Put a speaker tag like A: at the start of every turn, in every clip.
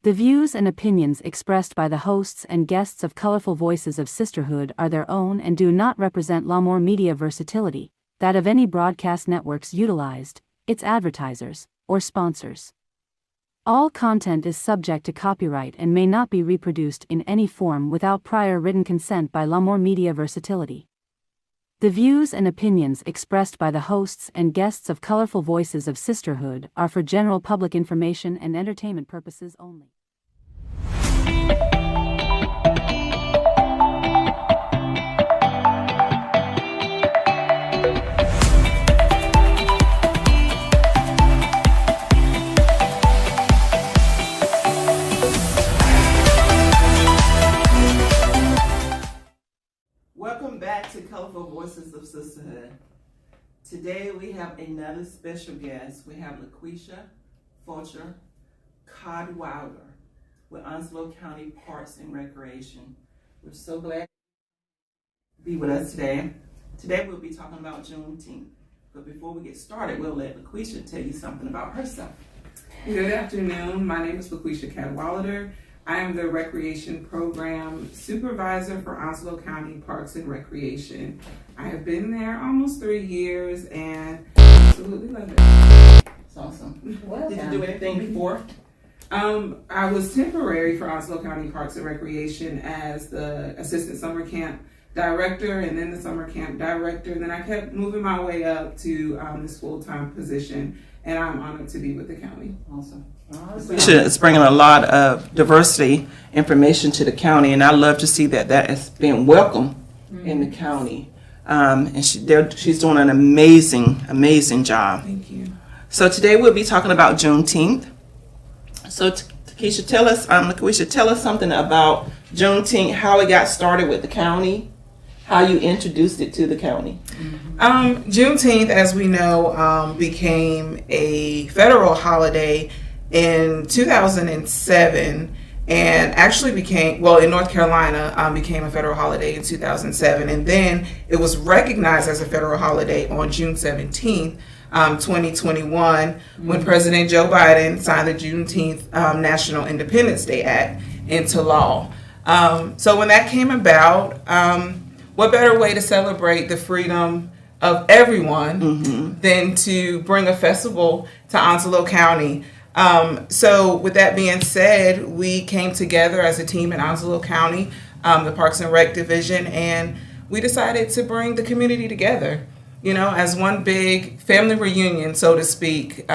A: The views and opinions expressed by the hosts and guests of Colorful Voices of Sisterhood are their own and do not represent L'Amour Media Versatility, that of any broadcast networks utilized, its advertisers, or sponsors. All content is subject to copyright and may not be reproduced in any form without prior written consent by L'Amour Media Versatility. The views and opinions expressed by the hosts and guests of Colorful Voices of Sisterhood are for general public information and entertainment purposes only.
B: Welcome back to Colorful Voices of Sisterhood. Today we have another special guest. We have LaQuisha Fulcher Cadwallader with Onslow County Parks and Recreation. We're so glad to be with us today. Today we'll be talking about Juneteenth. But before we get started, we'll let LaQuisha tell you something about herself.
C: Good afternoon. My name is LaQuisha Cadwallader. I am the Recreation Program Supervisor for Onslow County Parks and Recreation. I have been there almost 3 years and absolutely love it.
B: That's awesome.
D: Well
B: Did you do anything before?
C: I was temporary for Onslow County Parks and Recreation as the Assistant Summer Camp Director and then the Summer Camp Director. And then I kept moving my way up to this full-time position, and I'm honored to be with the county.
B: Awesome.
E: It's bringing a lot of diversity information to the county, and I love to see that has been welcome in the county. And she's doing an amazing job.
C: Thank you.
E: So today we'll be talking about Juneteenth. So LaQuisha, tell us something about Juneteenth, how it got started with the county, how you introduced it to the county.
C: Juneteenth, as we know, became a federal holiday in 2007, and actually became, in North Carolina, became a federal holiday in 2007, and then it was recognized as a federal holiday on June 17th, 2021, when President Joe Biden signed the Juneteenth National Independence Day Act into law. So when that came about, what better way to celebrate the freedom of everyone than to bring a festival to Onslow County? So with that being said, we came together as a team in Onslow County, the Parks and Rec Division, and we decided to bring the community together, as one big family reunion, so to speak,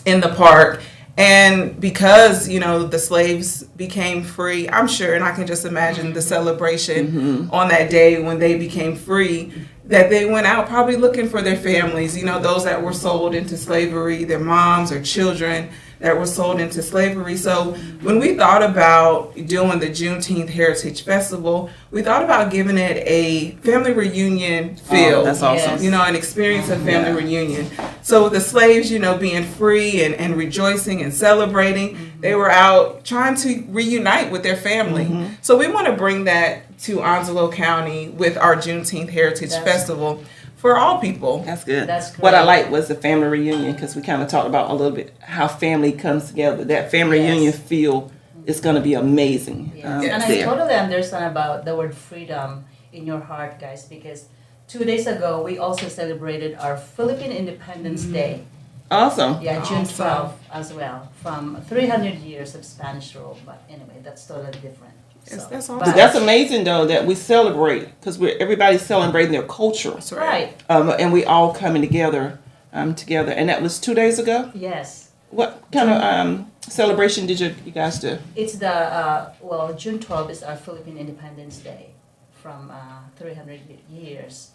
C: in the park. And because, the slaves became free, I'm sure, and I can just imagine the celebration on that day when they became free, that they went out probably looking for their families, those that were sold into slavery, their moms or children that were sold into slavery. So when we thought about doing the Juneteenth Heritage Festival, we thought about giving it a family reunion feel.
E: Oh, that's awesome.
C: An experience of family reunion. So the slaves, being free and rejoicing and celebrating, they were out trying to reunite with their family. So we want to bring that to Onslow County with our Juneteenth Heritage Festival for all people.
E: That's good.
D: That's great.
E: What I liked was the family reunion, because we kind of talked about a little bit how family comes together. That family reunion feel is going to be amazing.
D: Yes. And I totally understand about the word freedom in your heart, guys, because 2 days ago we also celebrated our Philippine Independence Day.
E: Awesome.
D: Yeah, June 12th as well, from 300 years of Spanish rule. But anyway, that's totally different.
C: Yes,
D: So,
C: that's awesome.
E: But that's amazing, though, that we celebrate, because everybody's celebrating their culture.
C: That's
D: right.
E: And we all coming together. And that was 2 days ago?
D: Yes.
E: What kind of celebration did you guys do?
D: It's the, June 12th is our Philippine Independence Day from 300 years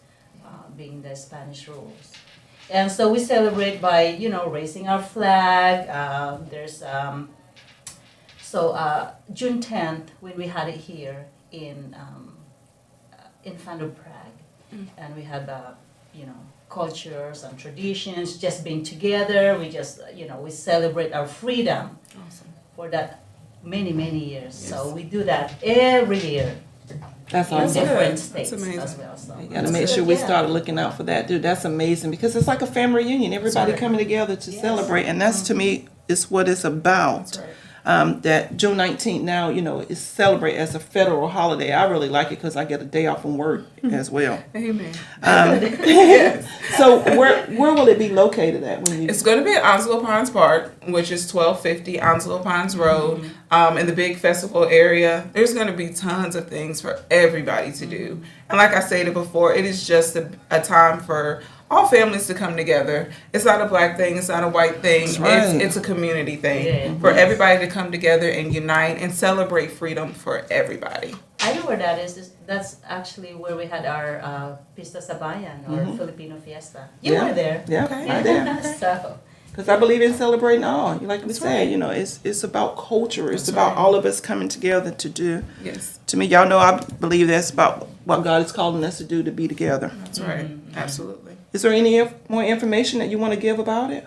D: being the Spanish rules. And so we celebrate by, raising our flag. June 10th, when we had it here in Fando Prague, and we had cultures and traditions just being together. We just we celebrate our freedom for that many years.
C: Yes.
D: So we do that every year.
E: That's
D: in
E: awesome.
D: different states
C: That's amazing.
D: as well. So
E: You gotta make sure we started looking out for that, dude. That's amazing, because it's like a family reunion. Everybody
D: right.
E: coming together to
D: Yes.
E: celebrate, and that's to me is what it's about.
D: That's right.
E: that June 19th now, is celebrated as a federal holiday. I really like it because I get a day off from work as well.
C: Amen.
E: So where will it be located at?
C: It's going to be at Onslow Pines Park, which is 1250 Onslow Pines Road, in the big festival area. There's going to be tons of things for everybody to do. And like I stated before, it is just a time for all families to come together. It's not a black thing. It's not a white thing.
E: Right.
C: It's a community thing for everybody to come together and unite and celebrate freedom for everybody.
D: I know where that is. That's actually where we had our Pista Sabayan, or Filipino Fiesta. You were there.
E: Yeah,
C: Okay.
E: right there.
D: So,
E: Because I believe in celebrating all. Like we said, it's about culture. It's about all of us coming together to do.
C: Yes.
E: To me, y'all know I believe that's about what God is calling us to do, to be together.
C: That's right. Absolutely.
E: Is there any more information that you want to give about it?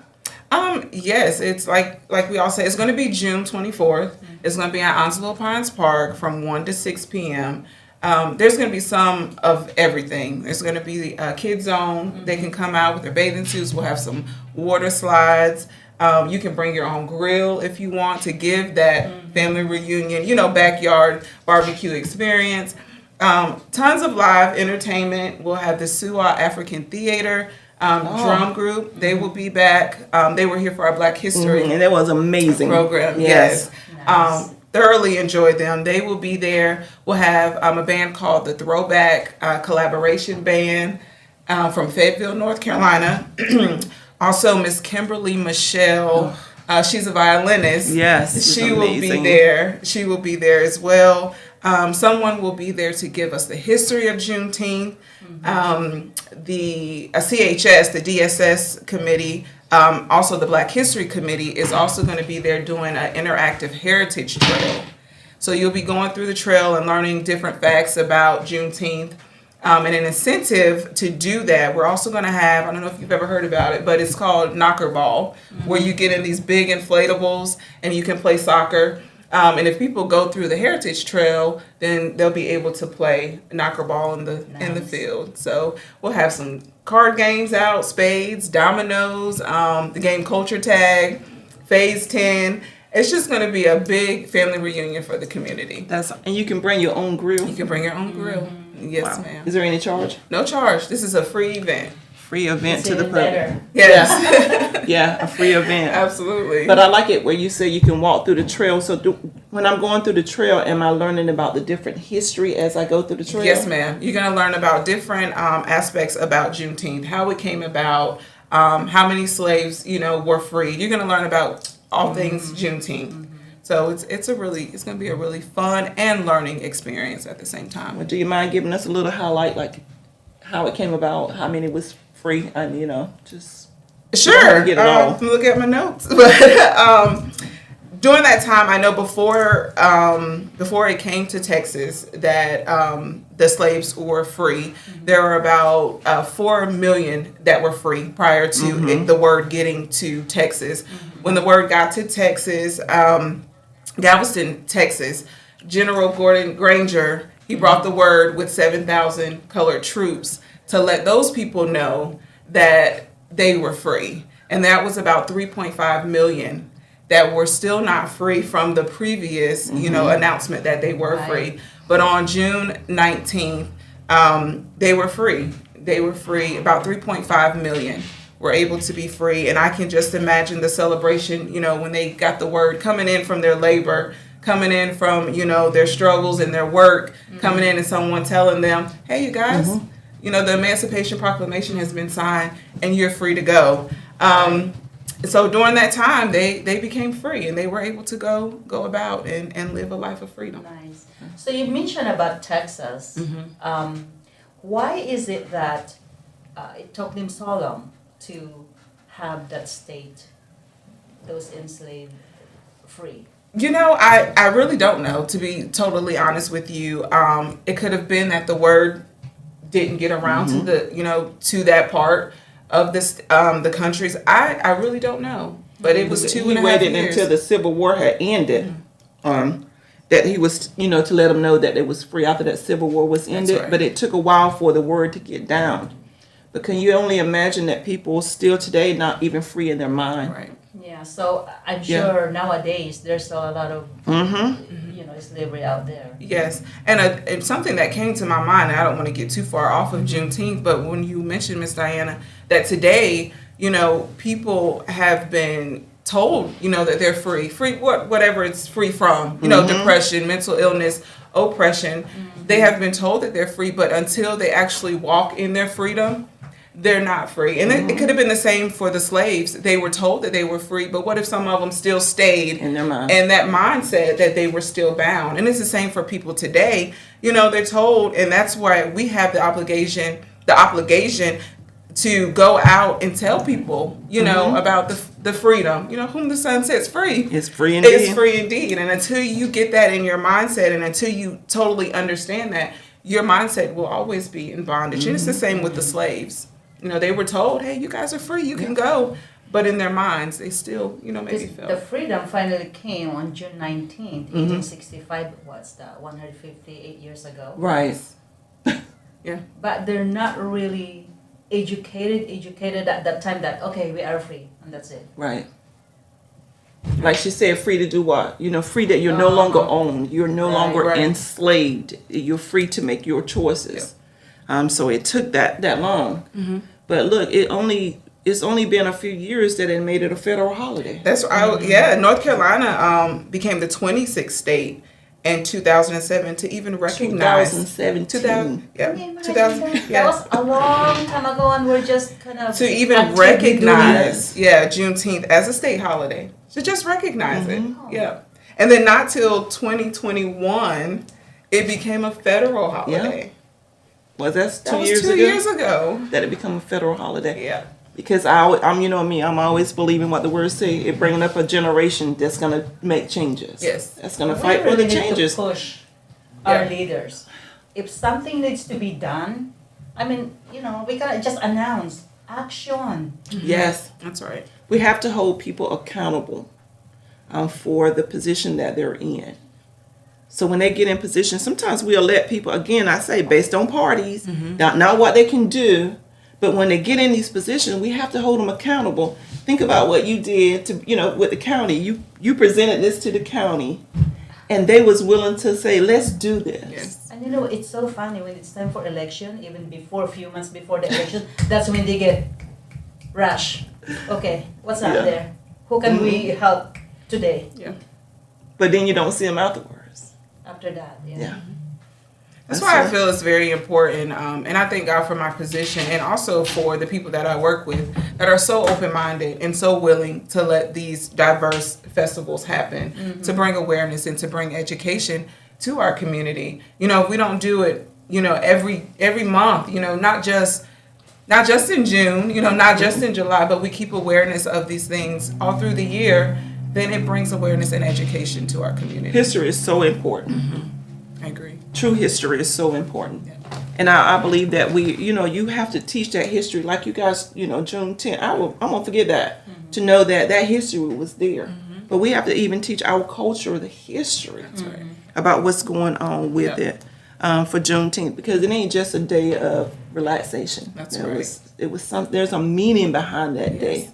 C: Yes, it's like we all say, it's going to be June 24th. It's going to be at Onslow Pines Park from 1 to 6 p.m. There's going to be some of everything. There's going to be a kid zone. They can come out with their bathing suits. We'll have some water slides. You can bring your own grill if you want to give that family reunion, backyard barbecue experience. Tons of live entertainment. We'll have the Suwa African Theater drum group. They will be back. They were here for our Black History
E: And that was amazing.
C: program. Yes.
D: Nice.
C: Thoroughly enjoyed them. They will be there. We'll have a band called the Throwback Collaboration Band from Fayetteville, North Carolina. Also, Miss Kimberly Michelle. She's a violinist.
E: Yes,
C: She will be there. She will be there as well. Someone will be there to give us the history of Juneteenth. The CHS, the DSS committee, also the Black History Committee is also going to be there doing an interactive heritage trail. So you'll be going through the trail and learning different facts about Juneteenth. And an incentive to do that, we're also going to have, I don't know if you've ever heard about it, but it's called Knocker Ball, where you get in these big inflatables and you can play soccer. And if people go through the Heritage Trail, then they'll be able to play knocker ball in the field. So we'll have some card games out, spades, dominoes, the game Culture Tag, Phase 10. It's just going to be a big family reunion for the community.
E: And you can bring your own grill.
C: You can bring your own grill. Yes, ma'am.
E: Is there any charge?
C: No charge. This is a free event.
E: Free event to the public.
D: better.
C: Yes.
E: Yeah, a free event.
C: Absolutely.
E: But I like it where you say you can walk through the trail. So when I'm going through the trail, am I learning about the different history as I go through the trail?
C: Yes, ma'am. You're going to learn about different aspects about Juneteenth, how it came about, how many slaves, were freed. You're going to learn about all things Juneteenth. So it's going to be a really fun and learning experience at the same time.
E: Well, do you mind giving us a little highlight, like how it came about, how many was free, and just
C: Sure.
E: get it all.
C: Look at my notes. But during that time, I know before it came to Texas that the slaves were free. There were about 4 million that were free prior to the word getting to Texas. When the word got to Texas, Galveston, Texas, General Gordon Granger, he brought the word with 7,000 colored troops to let those people know that they were free. And that was about 3.5 million that were still not free from the previous, announcement that they were free. But on June 19th, they were free. They were free. About 3.5 million were able to be free. And I can just imagine the celebration, when they got the word coming in from their labor, coming in from, their struggles and their work, coming in and someone telling them, hey, you guys, the Emancipation Proclamation has been signed and you're free to go. So during that time, they became free and they were able to go about and live a life of freedom.
D: Nice. So you mentioned about Texas. Why is it that it took them so long to have that state, those enslaved, free?
C: I really don't know, to be totally honest with you. It could have been that the word didn't get around to the, to that part of this, the countries. I really don't know, but it was 2.5 years.
E: He waited until the Civil War had ended, that he was, to let them know that it was free after that Civil War was ended.
C: right.
E: But it took a while for the word to get down. But can you only imagine that people still today not even free in their mind?
C: Right.
D: Yeah, so I'm
E: Yeah.
D: sure nowadays there's still a lot of slavery out there.
C: Yes, and something that came to my mind, and I don't want to get too far off of Juneteenth, but when you mentioned, Miss Diana, that today, people have been told, that they're free, whatever it's free from, depression, mental illness, oppression. They have been told that they're free, but until they actually walk in their freedom, they're not free. And it could have been the same for the slaves. They were told that they were free, but what if some of them still stayed
E: In their mind.
C: and that mindset that they were still bound? And it's the same for people today. They're told, and that's why we have the obligation to go out and tell people, about the freedom. Whom the Son sets free
E: It's free indeed.
C: is free indeed. And until you get that in your mindset, and until you totally understand that, your mindset will always be in bondage. And it's the same with the slaves. They were told, hey, you guys are free, you can go. But in their minds, they still, maybe
D: The
C: felt.
D: freedom finally came on June 19th, 1865, was that 158 years ago.
E: Right.
C: Yeah.
D: But they're not really educated at that time that, okay, we are free, and that's it.
E: Right. Like she said, free to do what? Free that you're no longer owned. You're no longer
C: right.
E: enslaved. You're free to make your choices. So it took that long. But look, it's only been a few years that it made it a federal holiday.
C: That's North Carolina became the 26th state in 2007 to even recognize
E: 2017.
C: 2000,
D: Can you imagine
C: 2000,
D: that?
C: yeah.
D: That was a long time ago, and we're just kind of
C: To even
D: actively
C: recognize, Juneteenth as a state holiday. To just recognize it, yeah. And then not till 2021, it became a federal holiday.
E: Well, that's
C: That
E: 2
C: was
E: years
C: 2
E: ago
C: years ago.
E: that it became a federal holiday.
C: Yeah.
E: Because I'm me, I'm always believing what the words say. It bringing up a generation that's gonna make changes.
C: Yes.
E: That's gonna
D: We
E: fight for
D: really
E: the
D: need
E: changes.
D: to push our
C: Yeah.
D: leaders. If something needs to be done, we gotta just announce action.
E: Yes.
C: That's right.
E: We have to hold people accountable for the position that they're in. So when they get in position, sometimes we'll let people, again, I say, based on parties, not what they can do, but when they get in these positions, we have to hold them accountable. Think about what you did to, with the county. You presented this to the county, and they was willing to say, let's do this.
C: Yes.
D: And it's so funny when it's time for election, even before, a few months before the election, that's when they get rush. Okay, what's out
E: Yeah.
D: there? Who can we help today?
C: Yeah.
E: But then you don't see them afterwards.
D: After that,
E: Yeah.
C: That's why I feel it's very important, and I thank God for my position, and also for the people that I work with that are so open-minded and so willing to let these diverse festivals happen, to bring awareness and to bring education to our community. If we don't do it, every month, not just in June, not just in July, but we keep awareness of these things all through the year, then it brings awareness and education to our community.
E: History is so important.
C: I agree.
E: True history is so important. And I believe that you have to teach that history. Like you guys, June 10th, I'm going to forget that. To know that history was there. But we have to even teach our culture the history about what's going on with it for Juneteenth. Because it ain't just a day of relaxation.
C: That's right.
E: There's a meaning behind that day.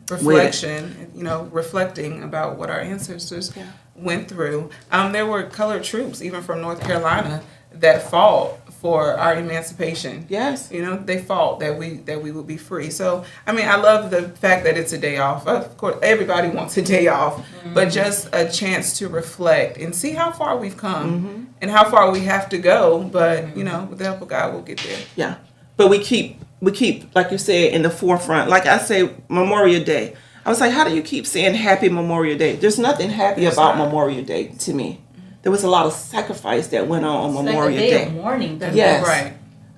C: Reflection, reflecting about what our ancestors went through. There were colored troops, even from North Carolina, that fought for our emancipation.
E: Yes.
C: They fought that we would be free. So, I love the fact that it's a day off. Of course, everybody wants a day off, but just a chance to reflect and see how far we've come and how far we have to go. But, with the help of God, we'll get there.
E: Yeah. But we keep, like you said, in the forefront. Like I say, Memorial Day. I was like, how do you keep saying Happy Memorial Day? There's nothing happy about Memorial Day to me. There was a lot of sacrifice that went on Memorial
D: like a day
E: Day.
D: of mourning.
E: Yes.
C: Right.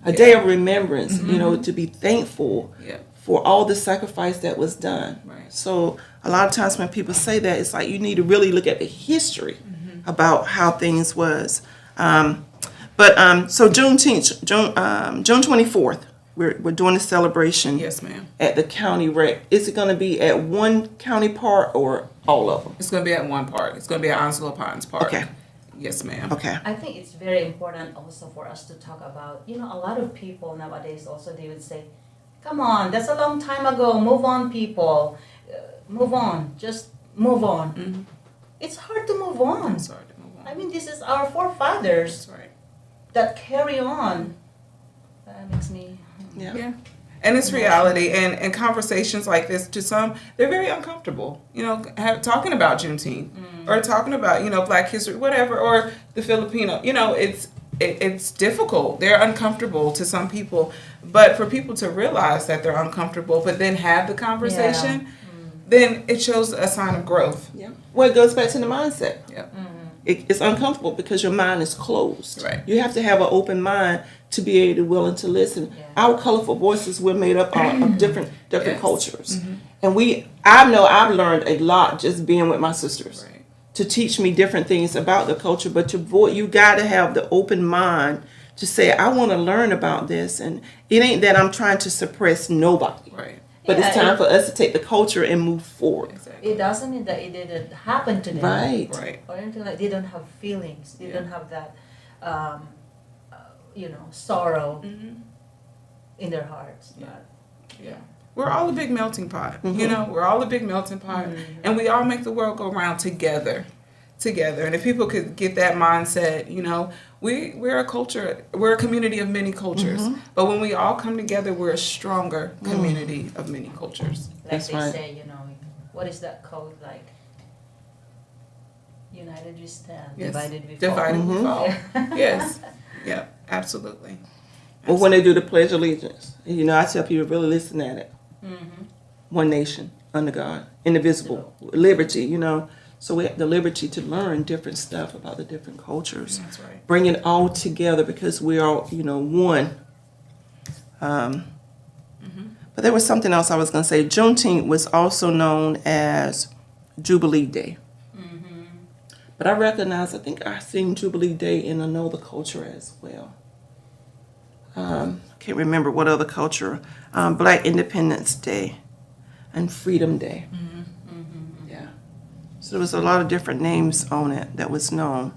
E: A day of remembrance, to be thankful for all the sacrifice that was done.
C: Right.
E: So a lot of times when people say that, it's like you need to really look at the history about how things was. So Juneteenth, June 24th, we're doing a celebration.
C: Yes, ma'am.
E: At the county rec. Is it going to be at one county park or all of them?
C: It's going to be at one park. It's going to be at Onslow Pines Park.
E: Okay.
C: Yes, ma'am.
E: Okay.
D: I think it's very important also for us to talk about, a lot of people nowadays also, they would say, come on, that's a long time ago, move on, people. move on, just move on. It's hard to move on.
C: It's hard to move on.
D: I mean, this is our forefathers
C: That's right.
D: that carry on. That makes me.
C: Yeah. And it's reality, and conversations like this, to some, they're very uncomfortable. You know, talking about Juneteenth or talking about, you know, Black history, whatever, or the Filipino. You know, it's difficult. They're uncomfortable to some people, but for people to realize that they're uncomfortable, but then have the conversation, then it shows a sign of growth.
E: Yeah. Well, it goes back to the mindset.
C: Yeah.
E: It's uncomfortable because your mind is closed.
C: Right.
E: You have to have an open mind to be able to willing to listen.
D: Yeah.
E: Our colorful voices, we're made up of different
C: Yes.
E: cultures, and I know I've learned a lot just being with my sisters
C: Right.
E: to teach me different things about the culture. But you got to have the open mind to say, I want to learn about this, and it ain't that I'm trying to suppress nobody.
C: Right.
E: But it's
D: Yeah,
E: time for us to take the culture and move forward.
C: Exactly.
D: It doesn't mean that it didn't happen to them.
E: Right.
C: Right.
D: Or anything like they don't have feelings. They don't have that, sorrow in their hearts.
C: Yeah.
D: But,
C: Yeah. We're all a big melting pot. You know, we're all a big melting pot, and we all make the world go round together. And if people could get that mindset, you know, we're a culture, we're a community of many cultures. But when we all come together, we're a stronger community of many cultures.
D: like
E: That's
D: they
E: right.
D: say, what is that code like? United we stand,
C: Yes.
D: divided we fall.
C: Divided we fall.
D: Yeah.
C: Yes. Yeah. Absolutely.
E: Or when they do the Pledge of Allegiance, you know, I tell people really listen at it. One nation under God, indivisible, liberty. You know, so we have the liberty to learn different stuff about the different cultures.
C: That's right.
E: Bring it all together because we are, one. But there was something else I was going to say. Juneteenth was also known as Jubilee Day. But I think I've seen Jubilee Day in another culture as well. I can't remember what other culture. Black Independence Day and Freedom Day. Yeah. So there was a lot of different names on it that was known.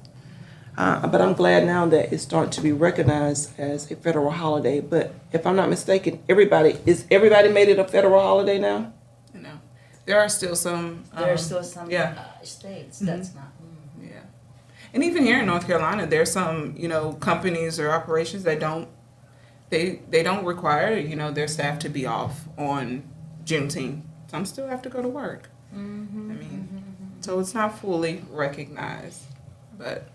E: But I'm glad now that it's starting to be recognized as a federal holiday. But if I'm not mistaken, everybody made it a federal holiday now?
C: You know, there are still some.
D: There are still some
C: yeah.
D: states that's not.
C: Yeah. And even here in North Carolina, there's some, companies or operations that don't require, their staff to be off on Juneteenth. Some still have to go to work. I mean, so it's not fully recognized, but.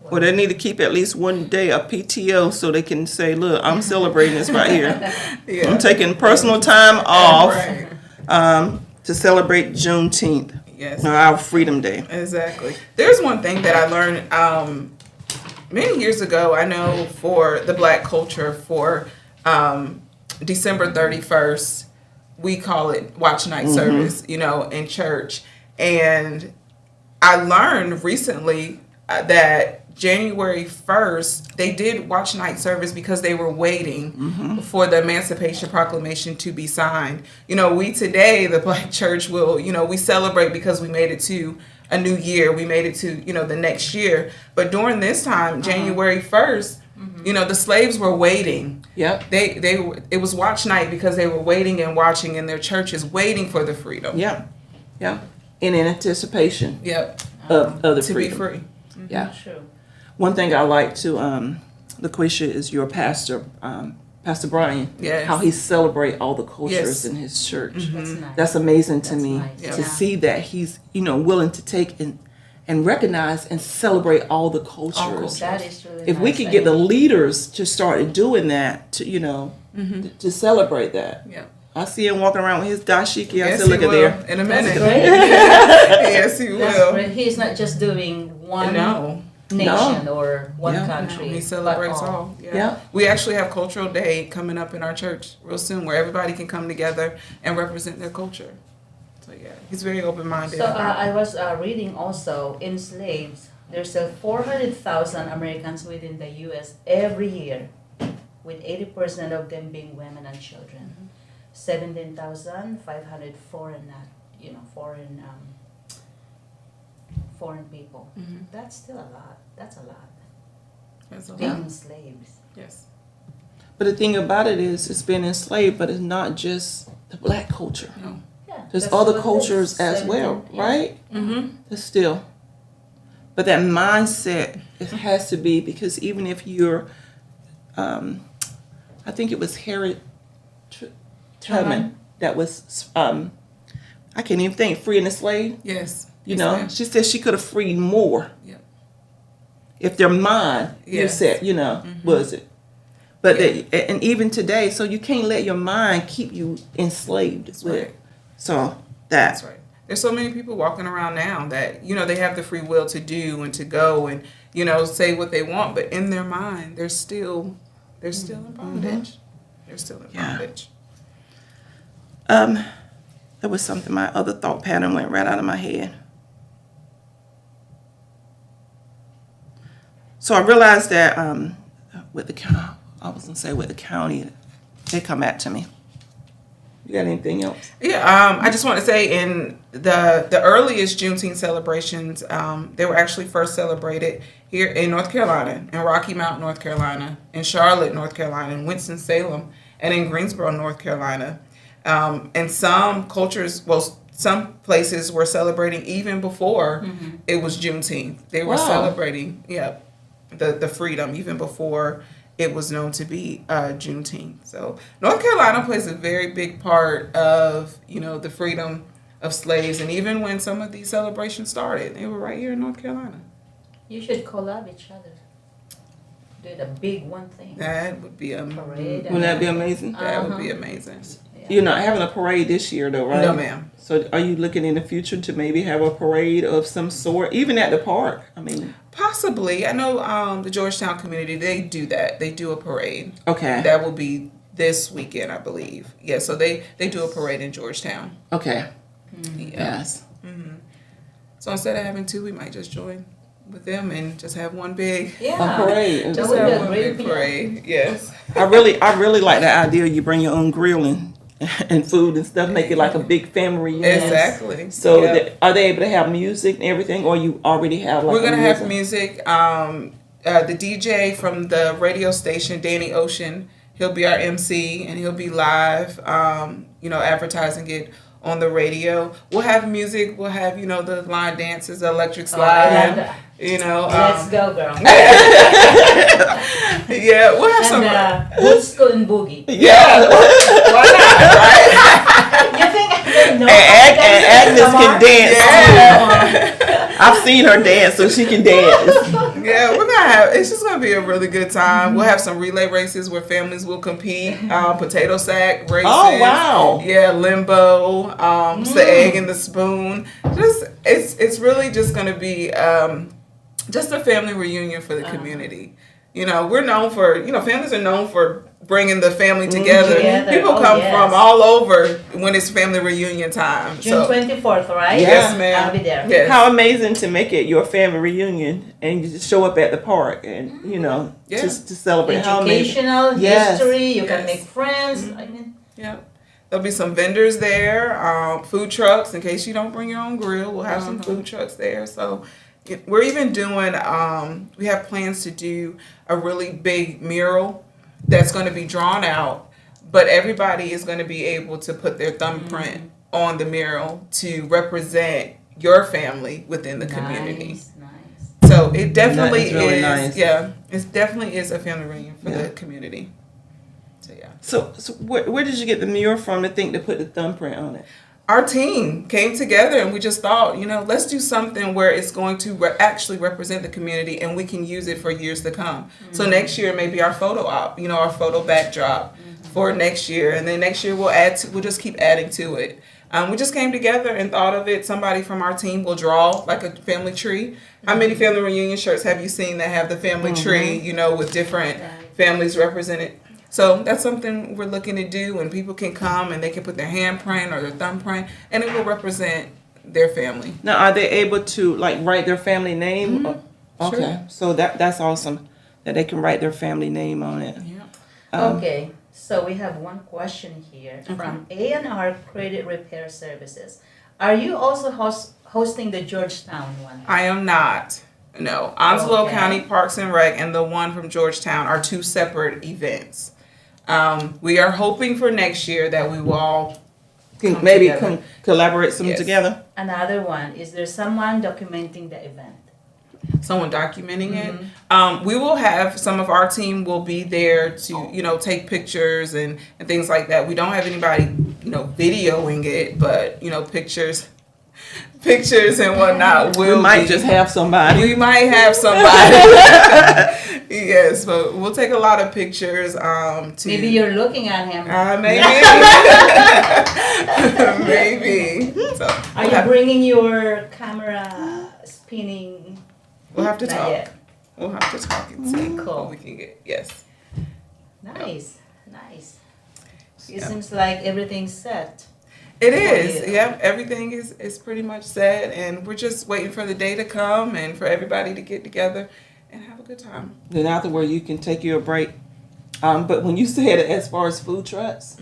E: Well, they need to keep at least one day of PTO so they can say, look, I'm celebrating this right here.
C: Yeah.
E: I'm taking personal time off
C: Right.
E: to celebrate Juneteenth,
C: Yes.
E: our Freedom Day.
C: Exactly. There's one thing that I learned many years ago. I know for the Black culture, for December 31st, we call it Watch Night Service, in church. And I learned recently that January 1st, they did Watch Night Service because they were waiting for the Emancipation Proclamation to be signed. We today, the Black church will, we celebrate because we made it to a new year. We made it to, the next year. But during this time, January 1st, the slaves were waiting.
E: Yep.
C: It was Watch Night because they were waiting and watching in their churches, waiting for the freedom.
E: Yep. Yep. And in anticipation
C: Yep.
E: of the
C: To
E: freedom.
C: be free.
E: Yeah.
D: True.
E: One thing I like to, LaQuisha, is your pastor, Pastor Brian,
C: Yes.
E: how he celebrate all the cultures
C: Yes.
E: in his church.
D: That's nice.
E: That's amazing to
D: That's
E: me
D: nice.
C: Yeah.
E: to see that he's, willing to take and recognize and celebrate all the cultures.
D: That is really
E: If we
D: nice.
E: could get the leaders to start doing that, to celebrate that.
C: Yeah.
E: I see him walking around with his dashiki. I
C: Yes,
E: said, look
C: he
E: at
C: will.
E: there.
C: In a minute.
D: great.
C: Yes, he
D: That's
C: will.
D: great. He's not just doing one
C: No.
D: nation or one
E: Yeah.
D: country.
C: He celebrates
D: but
C: all.
E: Yeah.
C: We actually have Cultural Day coming up in our church real soon where everybody can come together and represent their culture. So, yeah, he's very open-minded.
D: So I was reading also, enslaved, there's 400,000 Americans within the U.S. every year, with 80% of them being women and children. 17,500 foreign people. That's still a lot. That's a lot.
C: That's a lot.
D: Being slaves.
C: Yes.
E: But the thing about it is, it's being enslaved, but it's not just the Black culture.
C: No.
D: Yeah.
E: There's
D: That's
E: other
D: what
E: cultures
D: that's
E: as well,
D: 17, yeah.
E: right?
C: Mm-hmm.
E: But still. But that mindset, it has to be, because even if you're, I think it was Harriet Tubman that was, I can't even think, freeing the slave.
C: Yes.
E: You
C: Yes,
E: know,
C: ma'am.
E: she said she could have freed more
C: Yep.
E: if their mind, you
C: Yes.
E: said, was it. But
C: Yeah.
E: and even today, so you can't let your mind keep you enslaved.
C: That's
E: with.
C: right.
E: So
C: That's right. There's so many people walking around now that, they have the free will to do and to go and, say what they want, but in their mind, they're still in bondage. They're still in
E: Yeah.
C: bondage.
E: There was something, my other thought pattern went right out of my head. So I realized that with the county, I was gonna say with the county, they come back to me. You got anything else?
C: Yeah, I just want to say in the earliest Juneteenth celebrations, they were actually first celebrated here in North Carolina, in Rocky Mount, North Carolina, in Charlotte, North Carolina, in Winston-Salem, and in Greensboro, North Carolina. And some cultures, some places were celebrating even before it was Juneteenth. They were celebrating, the freedom even before it was known to be Juneteenth. So North Carolina plays a very big part of, the freedom of slaves. And even when some of these celebrations started, they were right here in North Carolina.
D: You should collab each other. Do the big one thing.
C: That would be
D: Parade.
E: Wouldn't that be amazing?
C: That would be amazing.
E: You're not having a parade this year, though, right?
C: No, ma'am.
E: So are you looking in the future to maybe have a parade of some sort, even at the park? I mean,
C: Possibly. I know the Georgetown community, they do that. They do a parade.
E: okay,
C: That will be this weekend, I believe. Yeah, so they do a parade in Georgetown.
E: okay,
C: Yeah.
E: yes.
C: So instead of having two, we might just join with them and just have one big,
D: Yeah.
E: A parade.
D: That
C: just
D: would be
C: have
D: a
C: one
D: great
C: big
D: idea.
C: parade. Yes.
E: I really like the idea you bring your own grilling and food and stuff, make it like a big family reunion.
C: Exactly.
E: So
C: Yeah.
E: are they able to have music and everything, or you already have like
C: We're gonna
E: a
C: have music. The DJ from the radio station, Danny Ocean, he'll be our MC and he'll be live. Advertising it on the radio. We'll have music. We'll have the line dances, the electric slide.
D: Let's go, girl.
C: Yeah, we'll have some.
D: And old school and boogie.
E: Yeah.
C: Why not? Right?
D: You think I know?
E: And Agnes can dance.
C: Yeah.
E: I've seen her dance, so she can dance.
C: Yeah, we're gonna have. It's just gonna be a really good time. We'll have some relay races where families will compete. Potato sack races.
E: Oh, wow.
C: Yeah, limbo. The egg and the spoon. It's really just gonna be just a family reunion for the community. We're known for families are known for bringing the family together.
D: Together.
C: People
D: Oh,
C: come
D: yes.
C: from all over when it's family reunion time.
D: June 24th, right?
C: Yes, ma'am.
D: I'll be there.
C: Yes.
E: How amazing to make it your family reunion and you just show up at the park and
C: Yeah.
E: just to celebrate. How amazing.
D: Educational,
E: Yes.
D: history, you can
C: Yes.
D: make friends. I mean,
C: Yeah. There'll be some vendors there, food trucks in case you don't bring your own grill. We'll have some food trucks there. So we're even doing, we have plans to do a really big mural that's going to be drawn out, but everybody is going to be able to put their thumbprint on the mural to represent your family within the community.
D: Nice.
C: So it definitely
E: That is really
C: is,
E: nice.
C: yeah, it definitely is a family reunion for the community. So yeah.
E: So where did you get the mural from to think to put the thumbprint on it?
C: Our team came together and we just thought, let's do something where it's going to actually represent the community and we can use it for years to come. So next year maybe our photo op, our photo backdrop for next year, and then next year we'll just keep adding to it. We just came together and thought of it. Somebody from our team will draw like a family tree. How many family reunion shirts have you seen that have the family tree, with different families represented? So that's something we're looking to do, and people can come and they can put their handprint or their thumbprint, and it will represent their family.
E: Now, are they able to like write their family name? Okay,
C: Sure.
E: so that's awesome that they can write their family name on it.
C: Yeah.
D: Okay, so we have one question here from A&R Credit Repair Services. Are you also hosting the Georgetown one?
C: I am not. No, Onslow
D: Okay.
C: County Parks and Rec and the one from Georgetown are two separate events. We are hoping for next year that we will all
E: Can maybe
C: together.
E: collaborate some
C: Yes.
E: together.
D: Another one, is there someone documenting the event?
C: Someone documenting it. We will have some of our team will be there to, take pictures and things like that. We don't have anybody, videoing it, but, pictures and whatnot
E: We
C: will
E: might
C: be.
E: just have somebody.
C: We might have somebody. Yes, but we'll take a lot of pictures.
D: Maybe you're looking at him.
C: Maybe. Maybe. So,
D: Are you bringing your camera spinning?
C: we'll have to
D: Not
C: talk.
D: yet.
C: We'll have to talk and see
D: Cool.
C: what we can get. Yes.
D: Nice. It
C: Yeah.
D: seems like everything's set.
C: It
D: For
C: is.
D: you.
C: Yep. Everything is pretty much set, and we're just waiting for the day to come and for everybody to get together and have a good time.
E: Then afterward, you can take you a break. But when you said it, as far as food trucks,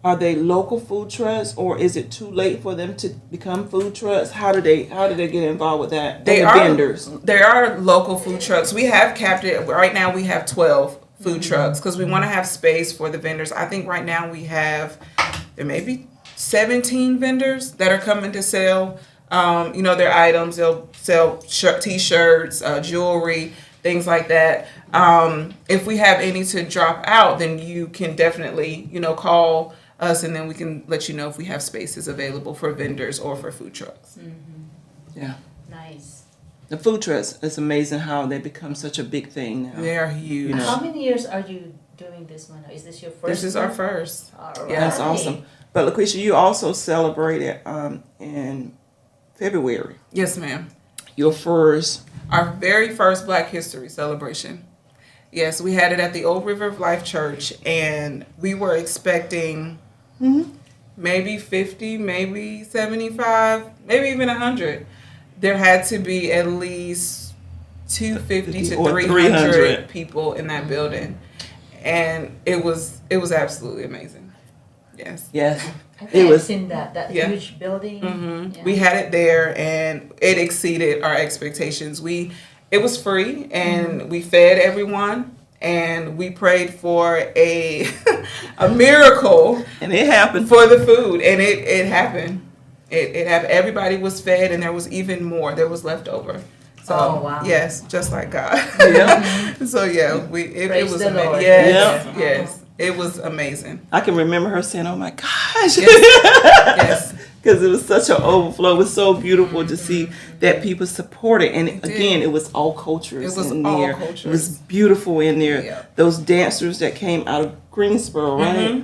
E: are they local food trucks, or is it too late for them to become food trucks? How do they get involved with that?
C: They
E: And
C: are
E: the vendors.
C: There are local food trucks. We have capped it. Right now, we have 12 food trucks because we want to have space for the vendors. I think right now there may be 17 vendors that are coming to sell, their items. They'll sell t-shirts, jewelry, things like that. If we have any to drop out, then you can definitely, call us, and then we can let you know if we have spaces available for vendors or for food trucks.
E: Yeah.
D: Nice.
E: The food trucks, it's amazing how they become such a big thing now.
C: They are huge.
D: How many years are you doing this one? Is this your first?
C: This is our
D: one?
C: first.
D: All right.
C: Yeah,
E: That's awesome. But LaQuisha, you also celebrated in February
C: Yes, ma'am.
E: your first.
C: Our very first Black History celebration. Yes, we had it at the Old River of Life Church, and we were expecting maybe 50, maybe 75, maybe even 100. There had to be at least 250 to
E: Or
C: 300
E: 300
C: people in that building, and it was absolutely amazing. Yes.
E: Yes.
D: I think
E: It
D: I've
E: was-
D: seen that
C: Yeah.
D: huge building. Yeah.
C: We had it there, and it exceeded our expectations. It was free, and we fed everyone, and we prayed for a a miracle
E: And it happened.
C: for the food, and it happened. It happened. Everybody was fed, and there was even more. There was leftover. So
D: Oh, wow.
C: yes, just like God.
E: Yeah.
C: So yeah, it
D: Praise
C: was
D: the
C: amazing.
D: Lord.
C: Yes,
E: Yeah.
C: yes, it was amazing.
E: I can remember her saying, "Oh my gosh,"
C: Yes.
E: because it was such an overflow. It was so beautiful to see that people supported, and again, it was all cultures.
C: It was
E: in
C: all
E: there.
C: cultures.
E: It was beautiful in there.
C: Yeah.
E: Those dancers that came out of Greensboro, right?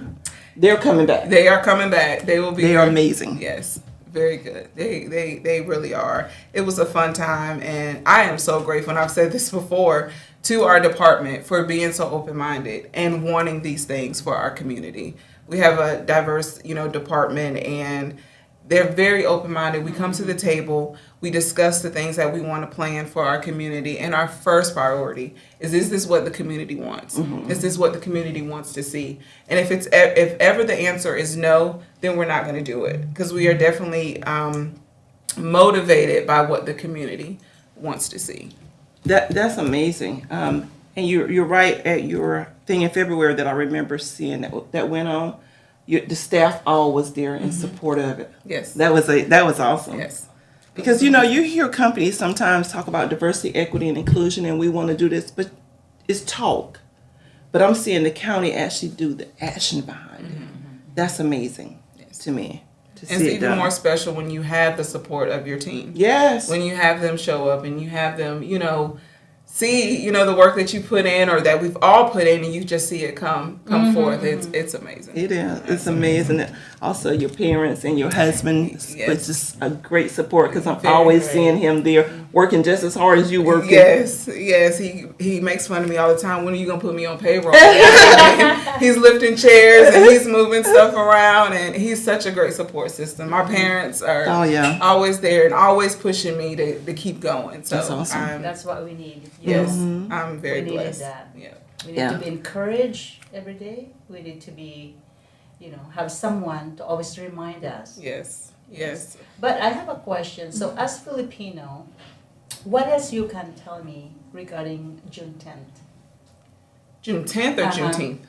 E: They're coming back.
C: They are coming back. They will be.
E: They are
C: here.
E: amazing.
C: Yes, very good. They really are. It was a fun time, and I am so grateful. And I've said this before to our department for being so open-minded and wanting these things for our community. We have a diverse, department, and they're very open-minded. We come to the table, we discuss the things that we want to plan for our community, and our first priority is this what the community wants? Is this what the community wants to see? And if ever the answer is no, then we're not going to do it, because we are definitely motivated by what the community wants to see.
E: That's amazing. And you're right at your thing in February that I remember seeing that went on. The staff all was there in support of it.
C: Yes.
E: That was awesome.
C: Yes.
E: Because you hear companies sometimes talk about diversity, equity, and inclusion, and we want to do this, but it's talk. But I'm seeing the county actually do the action behind it. That's amazing to me. To
C: And it's
E: see it
C: even
E: done.
C: more special when you have the support of your team.
E: Yes.
C: When you have them show up and you have them, see, the work that you put in or that we've all put in, and you just see it come forth. It's amazing.
E: It is. It's amazing. Also, your parents and your husband
C: Yes.
E: was just a great support, because I'm
C: Very
E: always
C: great.
E: seeing him there working just as hard as you working.
C: Yes. He makes fun of me all the time. When are you gonna put me on payroll? He's lifting chairs and he's moving stuff around, and he's such a great support system. Our parents are
E: Oh, yeah.
C: always there and always pushing me to keep going. So
E: That's awesome.
D: That's what we need.
C: yes,
E: Mm-hmm.
C: I'm very
D: We needed
C: blessed.
D: that.
C: Yeah.
D: We need
E: Yeah.
D: to be encouraged every day. We need to be, have someone to always remind us.
C: Yes. Yes.
D: But I have a question. So as Filipino, what else you can tell me regarding June 10th?
C: June 10th or
D: Uh-huh.
C: Juneteenth?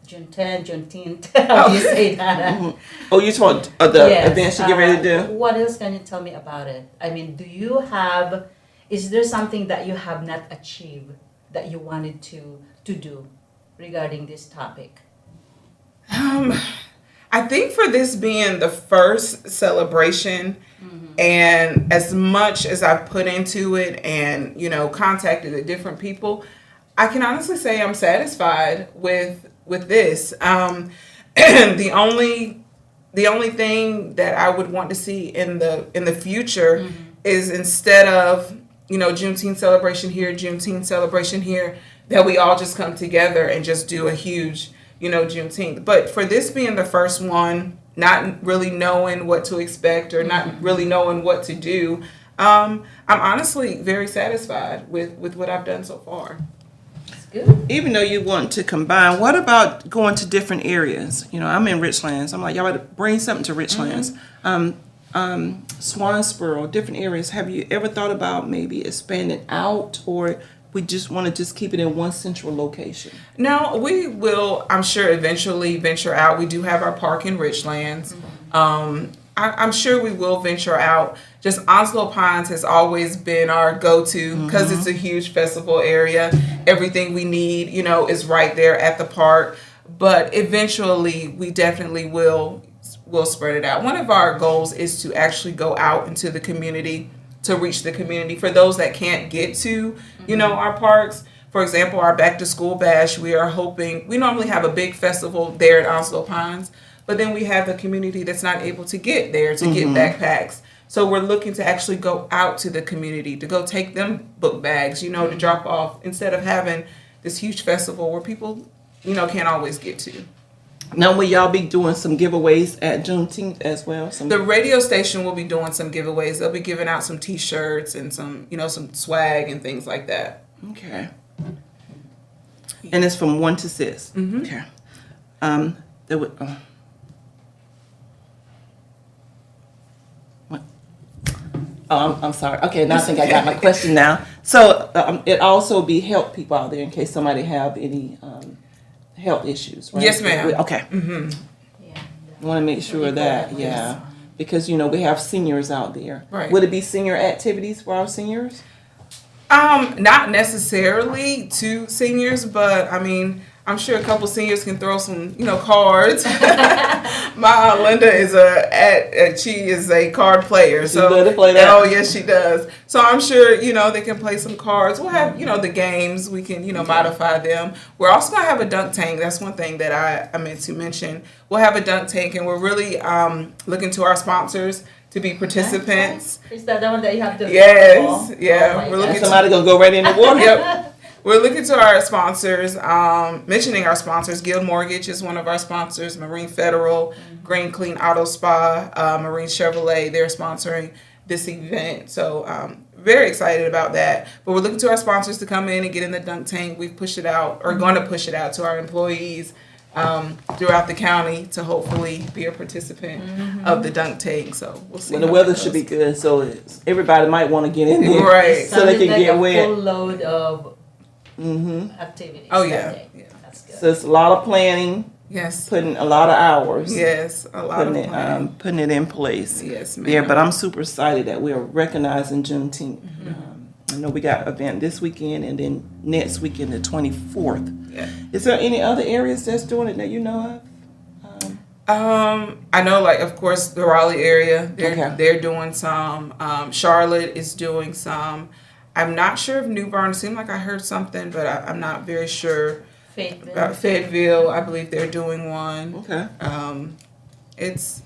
D: June 10, Juneteenth. How do you say that?
E: Oh, you talking about the events you get ready to do?
D: What else can you tell me about it? I mean, is there something that you have not achieved that you wanted to do regarding this topic?
C: I think for this being the first celebration, and as much as I've put into it and, contacted the different people, I can honestly say I'm satisfied with this. The only thing that I would want to see in the future is, instead of, Juneteenth celebration here, Juneteenth celebration here, that we all just come together and just do a huge, Juneteenth. But for this being the first one, not really knowing what to expect or not really knowing what to do, I'm honestly very satisfied with what I've done so far.
D: Good.
E: Even though you want to combine, what about going to different areas? I'm in Richlands. I'm like, y'all better bring something to Richlands. Swansboro, different areas. Have you ever thought about maybe expanding out, or we just want to just keep it in one central location?
C: No, we will, I'm sure, eventually venture out. We do have our park in Richlands. I'm sure we will venture out. Just Onslow Pines has always been our go-to because it's a huge festival area. Everything we need, is right there at the park. But eventually, we definitely will spread it out. One of our goals is to actually go out into the community, to reach the community. For those that can't get to, our parks, for example, our back to school bash, we are hoping, we normally have a big festival there at Onslow Pines, but then we have the community that's not able to get there to get backpacks. So we're looking to actually go out to the community, to go take them book bags, to drop off, instead of having this huge festival where people, can't always get to.
E: Now, will y'all be doing some giveaways at Juneteenth as well?
C: The radio station will be doing some giveaways. They'll be giving out some T-shirts and some swag and things like that.
E: Okay. And it's from 1 to 6. Okay. I'm sorry. Okay, now I think I got my question now. So it also be help people out there in case somebody have any health issues, right?
C: Yes, ma'am.
E: Okay.
D: Yeah.
E: I want to make sure that, because, we have seniors out there.
C: Right.
E: Would it be senior activities for our seniors?
C: Not necessarily to seniors, but I'm sure a couple seniors can throw some, cards. My Aunt Linda is a card player.
E: She's good to play that.
C: Oh yes, she does. So I'm sure, they can play some cards. We'll have, the games. We can, modify them. We're also going to have a dunk tank. That's one thing that I meant to mention. We'll have a dunk tank, and we're really looking to our sponsors to be participants.
D: Is that the one that you have to?
C: Yes, yeah.
D: Oh,
C: we're looking.
E: Somebody gonna go right in the water.
C: Yep. We're looking to our sponsors, mentioning our sponsors. Guild Mortgage is one of our sponsors. Marine Federal, Green Clean Auto Spa, Marine Chevrolet. They're sponsoring this event. So very excited about that. But we're looking to our sponsors to come in and get in the dunk tank. We've pushed it out, or going to push it out to our employees throughout the county to hopefully be a participant of the dunk tank. So we'll see.
E: Well, the weather should be good, so everybody might want to get in there,
C: right?
E: So they can get wet.
D: Full load of activities.
C: Oh yeah.
D: That's good.
E: So it's a lot of planning.
C: Yes.
E: Putting a lot of hours.
C: Yes, a lot of planning.
E: Putting it in place.
C: Yes, ma'am.
E: Yeah, but I'm super excited that we are recognizing Juneteenth. I know we got an event this weekend, and then next weekend, the 24th.
C: Yeah.
E: Is there any other areas that's doing it that you know of?
C: I know, of course, the Raleigh area. They're doing some. Charlotte is doing some. I'm not sure if New Bern. It seemed like I heard something, but I'm not very sure. About Fayetteville, I believe they're doing one.
E: Okay.
C: It's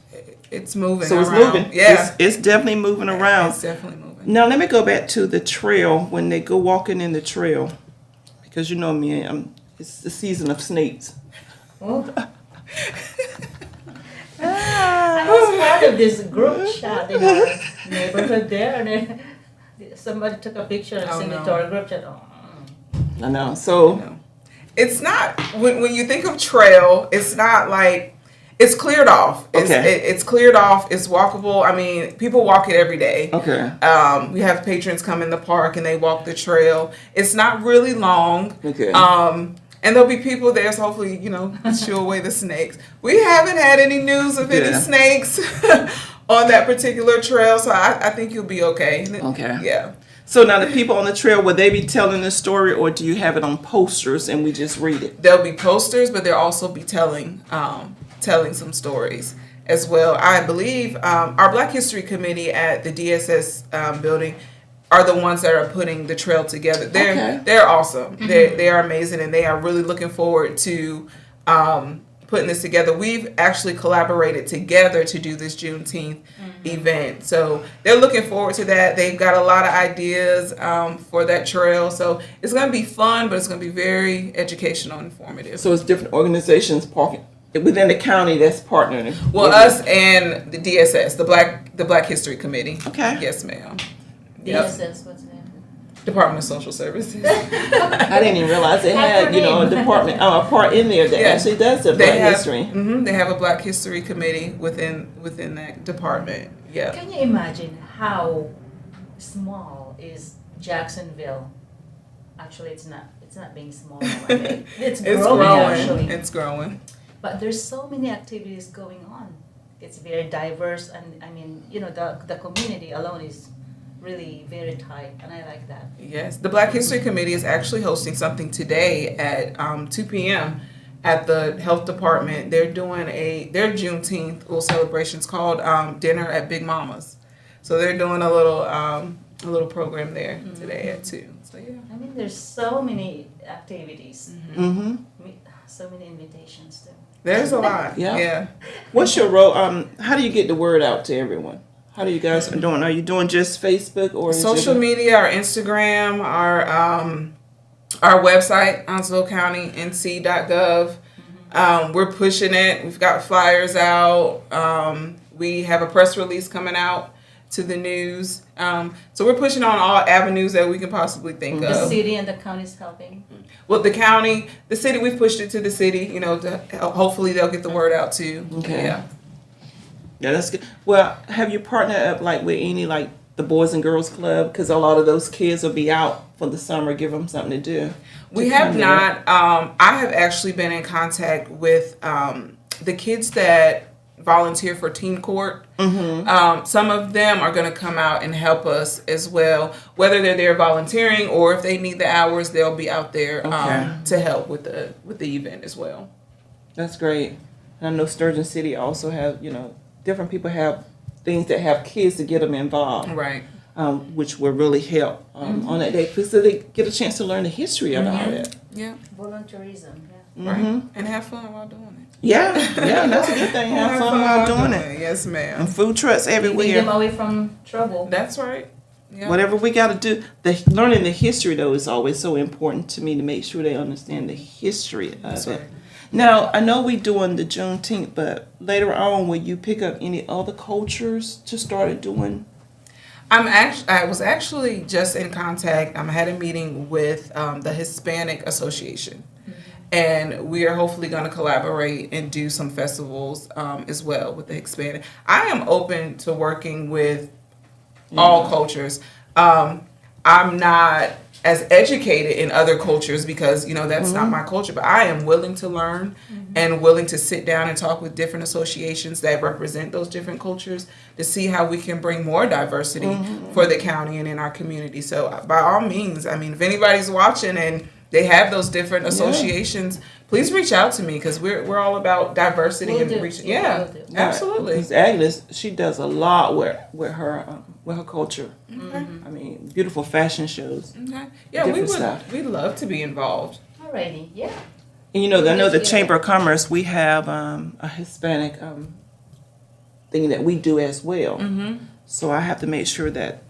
C: moving.
E: So it's
C: around.
E: moving.
C: Yeah,
E: It's definitely moving around.
C: It's definitely moving.
E: Now let me go back to the trail when they go walking in the trail, because you know me, it's the season of snakes.
D: Oh. I was part of this group chat in our neighborhood there, and then somebody took a picture and sent it to our group chat.
E: I know. So
C: it's not when you think of trail, it's not like. It's cleared off. It's cleared off. It's walkable. I mean, people walk it every day.
E: Okay.
C: We have patrons come in the park and they walk the trail. It's not really long.
E: Okay.
C: And there'll be people there, so hopefully, shoo away the snakes. We haven't had any news of any snakes on that particular trail, so I think you'll be okay.
E: Okay.
C: Yeah.
E: So now the people on the trail, will they be telling the story, or do you have it on posters and we just read it?
C: There'll be posters, but they'll also be telling some stories as well. I believe our Black History Committee at the DSS building are the ones that are putting the trail together. They're awesome. They are amazing, and they are really looking forward to putting this together. We've actually collaborated together to do this Juneteenth event, so they're looking forward to that. They've got a lot of ideas for that trail, so it's going to be fun, but it's going to be very educational and informative.
E: So it's different organizations within the county that's partnering.
C: Well, us and the DSS, the Black History Committee.
E: Okay.
C: Yes, ma'am.
D: DSS, what's the name?
C: Department of Social Services.
E: I didn't even realize they had, a department, a part in there that actually does the Black history.
C: They have a Black History Committee within that department. Yeah.
D: Can you imagine how small is Jacksonville? Actually, it's not being small. It's growing. Actually.
C: It's growing.
D: But there's so many activities going on. It's very diverse, and I mean, the community alone is really very tight, and I like that.
C: Yes, the Black History Committee is actually hosting something today at 2 p.m. at the health department. They're doing their Juneteenth little celebrations called Dinner at Big Mama's. So they're doing a little program there today at 2. So yeah.
D: I mean, there's so many activities, so many invitations too.
C: There's a lot.
E: Yeah. What's your role? How do you get the word out to everyone? How do you guys are doing? Are you doing just Facebook or
C: social media, our Instagram, our website, HunsvilleCountyNC.gov? We're pushing it. We've got flyers out. We have a press release coming out to the news. So we're pushing on all avenues that we can possibly think of.
D: The city and the county is helping.
C: Well, the city, we've pushed it to the city. Hopefully they'll get the word out too.
E: Okay.
C: Yeah.
E: Yeah, that's good. Well, have you partnered up with any the Boys and Girls Club? Because a lot of those kids will be out for the summer. Give them something to do.
C: We have not. I have actually been in contact with the kids that volunteer for Teen Court. Some of them are going to come out and help us as well. Whether they're there volunteering or if they need the hours, they'll be out there to help with the event as well.
E: That's great. And I know Sturgeon City also have different people have things that have kids to get them involved,
C: right?
E: Which will really help on that day, so they get a chance to learn the history about it.
C: Yeah,
D: volunteerism. Yeah,
C: right, and have fun while doing it.
E: Yeah, that's a good thing. Have fun while doing it.
C: Yes, ma'am.
E: And food trucks everywhere.
D: Keep them away from trouble.
C: That's right. Yeah.
E: Whatever we got to do, learning the history though is always so important to me to make sure they understand the history of it. Now, I know we're doing the Juneteenth, but later on, will you pick up any other cultures to start doing?
C: I was actually just in contact. I had a meeting with the Hispanic Association, and we are hopefully going to collaborate and do some festivals as well with the Hispanic. I am open to working with all cultures. I'm not as educated in other cultures because that's not my culture, but I am willing to learn and willing to sit down and talk with different associations that represent those different cultures to see how we can bring more diversity for the county and in our community. So by all means, I mean, if anybody's watching and they have those different associations, please reach out to me because we're all about diversity and reaching. Yeah, absolutely.
E: Because Agnes, she does a lot with her culture. I mean, beautiful fashion shows.
C: Okay. Yeah, we'd love to be involved.
D: Alrighty, yeah.
E: And I know the Chamber of Commerce, we have a Hispanic thing that we do as well. So I have to make sure that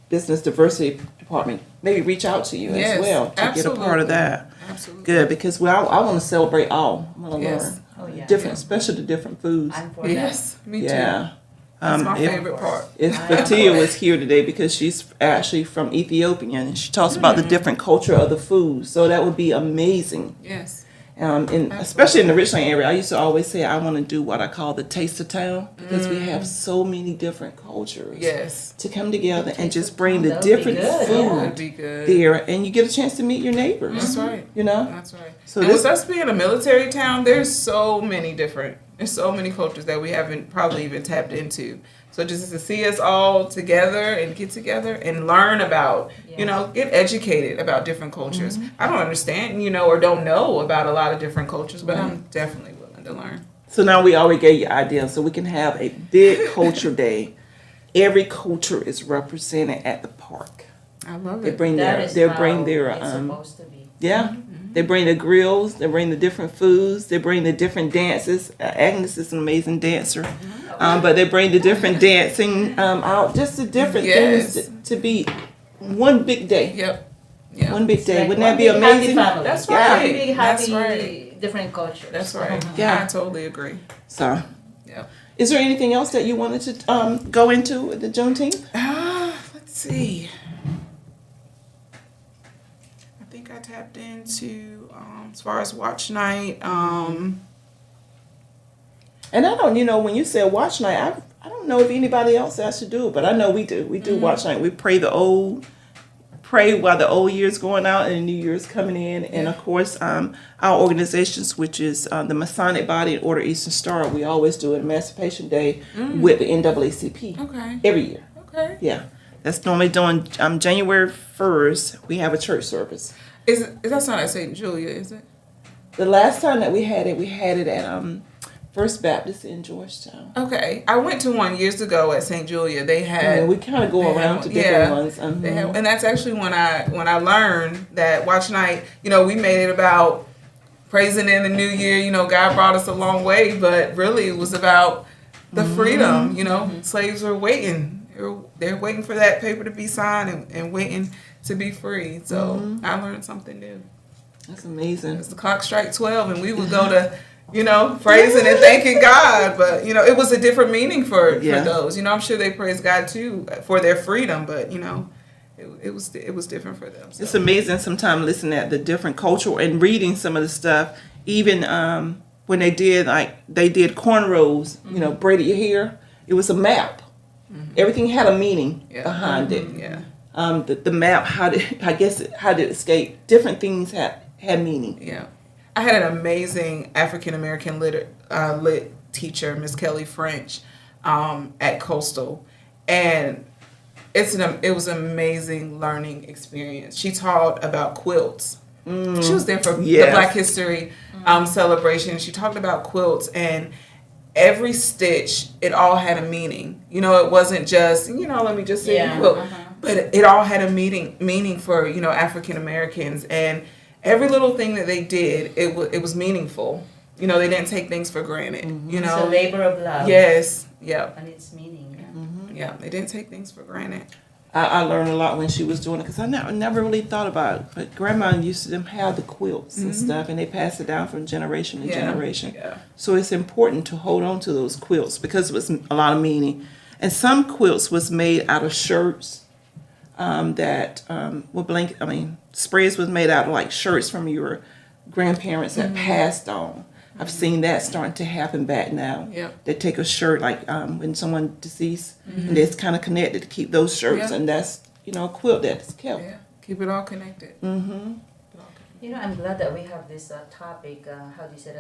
E: business diversity department maybe reach out to you as well to get a part of that.
C: Absolutely.
E: Good, because I want to celebrate all. I want to learn.
D: Oh, yeah.
E: especially the different foods.
D: I'm for
C: Yes, me too.
E: Yeah.
C: That's my favorite part.
E: If Fatia was here today because she's actually from Ethiopia and she talks about the different culture of the food. So that would be amazing.
C: Yes.
E: And especially in the Richland area, I used to always say I want to do what I call the taste of town because we have so many different cultures
C: Yes.
E: to come together and just
D: of
E: bring
D: town,
E: the
D: that would be
E: different
D: good,
E: food
D: yeah.
C: That'd be good.
E: there, and you get a chance to meet your neighbors.
C: That's right.
E: You know,
C: That's right.
E: So
C: And
E: this-
C: with us being a military town, there's so many cultures that we haven't probably even tapped into. So just to see us all together and get together and learn about, get educated about different cultures. I don't understand, or don't know about a lot of different cultures, but I'm definitely willing to learn.
E: So now we already gave you ideas, so we can have a big culture day. Every culture is represented at the park.
C: I love
E: They
C: it.
E: bring
D: That
E: their,
D: is
E: they
D: how
E: bring their,
D: it's supposed to be.
E: yeah. They bring the grills. They bring the different foods. They bring the different dances. Agnes is an amazing dancer, but they bring the different dancing out, just the different
C: Yes.
E: things to be one big day.
C: Yep. Yeah.
E: One big day.
D: Like
E: Wouldn't that
D: one
E: be
D: big happy
E: amazing?
D: family.
C: That's
E: Yeah.
C: right.
D: One big
C: That's
D: happy,
C: right.
D: different cultures.
C: That's right.
E: Yeah.
C: I totally agree.
E: So,
C: Yeah.
E: is there anything else that you wanted to go into with the Juneteenth?
C: Let's see. I think I tapped into as far as watch night.
E: And I don't, when you said watch night, I don't know if anybody else has to do it, but I know we do. We do watch night. We pray while the old year's going out and the new year's coming in. And of course, our organizations, which is the Masonic Body and Order Eastern Star, we always do an Emancipation Day with the NAACP
C: Okay.
E: every year.
C: Okay.
E: Yeah. That's normally doing January 1st, we have a church service.
C: That's not at St. Julia, is it?
E: The last time that we had it at First Baptist in Georgetown.
C: Okay. I went to one years ago at St. Julia. They had.
E: Yeah, we kind of go
C: they
E: around
C: had
E: to
C: one.
E: different
C: Yeah.
E: ones.
C: They had, and that's actually when I learned that watch night, we made it about praising in the new year, God brought us a long way, but really it was about the freedom, slaves were waiting. They're waiting for that paper to be signed and waiting to be free. So I learned something new.
E: That's amazing.
C: As the clock strike 12 and we would go to, praising and thanking God. But, it was a different meaning for those. I'm sure they praise God too for their freedom, but, it was different for them. So.
E: It's amazing sometimes listening at the different culture and reading some of the stuff. Even when they did cornrows, braided your hair, it was a map. Everything had a meaning behind it.
C: Yeah.
E: The map, how did it escape? Different things had meaning.
C: Yeah. I had an amazing African American lit teacher, Miss Kelly French, at Coastal, and it was an amazing learning experience. She taught about quilts. She was there for the Black History celebration. She talked about quilts, and every stitch, it all had a meaning. It wasn't just, let me just say quilt, but it all had a meaning for, African Americans, and every little thing that they did, it was meaningful. They didn't take things for granted.
D: It's a labor of love.
C: Yes. Yeah.
D: And its meaning.
C: Yeah. They didn't take things for granted.
E: I learned a lot when she was doing it because I never really thought about it. But Grandma used to have the quilts and stuff, and they passed it down from generation to generation.
C: Yeah.
E: So it's important to hold on to those quilts because it was a lot of meaning. And some quilts was made out of shirts sprays was made out of like shirts from your grandparents that passed on. I've seen that starting to happen back now.
C: Yep.
E: They take a shirt like when someone deceased, and it's kind of connected to keep those shirts, and that's a quilt that's kept.
C: Yeah. Keep it all connected.
E: Mm-hmm.
D: I'm glad that we have this topic. How do you say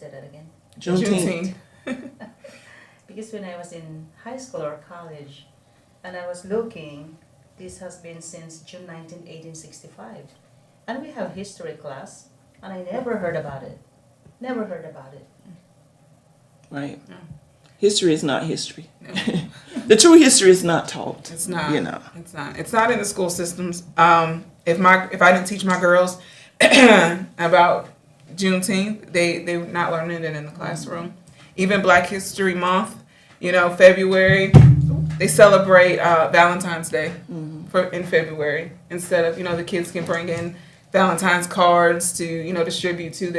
D: that again?
E: Juneteenth.
D: Because when I was in high school or college, and I was looking, this has been since June 19, 1865. And we have history class, and I never heard about it. Never heard about it.
E: Right.
C: No.
E: History is not history.
C: No.
E: The true history is not taught.
C: It's not. It's not. It's not in the school systems. If I didn't teach my girls about Juneteenth, they're not learning it in the classroom. Even Black History Month, February, they celebrate Valentine's Day in February instead of the kids can bring in Valentine's cards to distribute to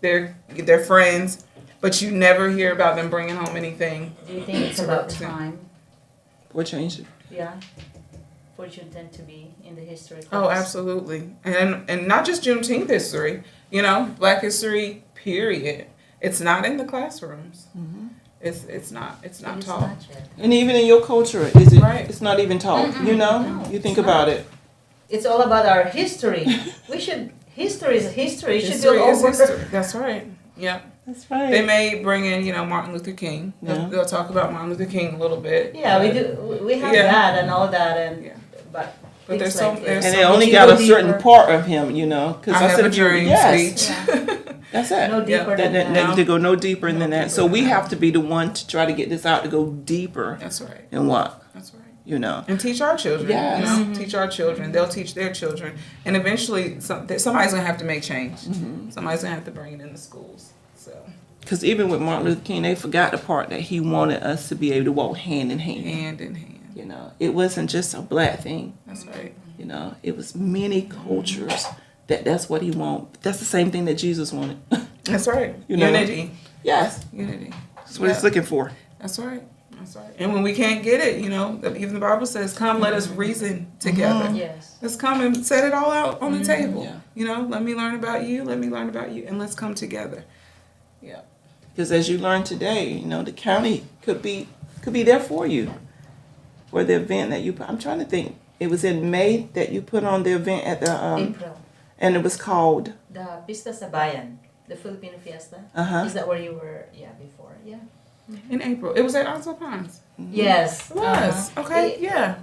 C: their friends, but you never hear about them bringing home anything.
D: Do you think it's about time?
E: What changed it?
D: Yeah. for Juneteenth to be in the history class.
C: Oh, absolutely. And not just Juneteenth history, Black history, period. It's not in the classrooms. It's not taught.
D: Not yet.
E: And even in your culture, is it?
C: Right.
E: It's not even taught.
D: No,
E: You think
D: it's
E: about
D: not.
E: it.
D: It's all about our history. History is history. It should
C: History
D: go
C: is
D: over.
C: history. That's right. Yeah.
E: That's right.
C: They may bring in, Martin Luther King.
E: Yeah.
C: They'll talk about Martin Luther King a little bit.
D: Yeah, we do. We have
C: Yeah.
D: that and all that, and
C: Yeah.
D: but
C: But there's
D: things
C: so-
D: like
C: there's
D: this.
E: And they only
D: You
E: got
D: go
E: a certain
D: deeper.
E: part of him, Because
C: I have a
E: if you-
C: dream
E: yes,
C: speech.
D: Yeah.
E: that's it.
D: No deeper
E: That,
D: than
E: that,
D: that.
E: to go no deeper than that. So
C: deeper
E: we
C: than
E: have to be the one to try to get this out to go deeper
C: That's right.
E: in what
C: That's right. . And teach our children.
E: Yes.
C: Teach our children. They'll teach their children. And eventually, somebody's going to have to make change. Somebody's going to have to bring it in the schools. So
E: Because even with Martin Luther King, they forgot the part that he wanted us to be able to walk hand in hand.
C: hand in hand.
E: It wasn't just a black thing.
C: That's right.
E: It was many cultures that's what he wanted. That's the same thing that Jesus wanted.
C: That's right.
E: You know.
C: Unity.
E: Yes,
C: Unity.
E: that's what he's looking for.
C: That's right. That's right. And when we can't get it, even the Bible says, "Come, let us reason together."
D: Yes.
C: Let's come and set it all out on the table.
E: Yeah.
C: Let me learn about you. Let me learn about you, and let's come together. Yeah.
E: Because as you learn today, the county could be there for you for the event that you put. I'm trying to think. It was in May that you put on the event at the
D: April.
E: and it was called
D: The Pista sa Bayan, the Filipino Fiesta.
E: Uh-huh.
D: Is that where you were? Yeah, before. Yeah.
C: In April, it was at Onslow Ponds.
D: Yes.
C: It was. Okay. Yeah.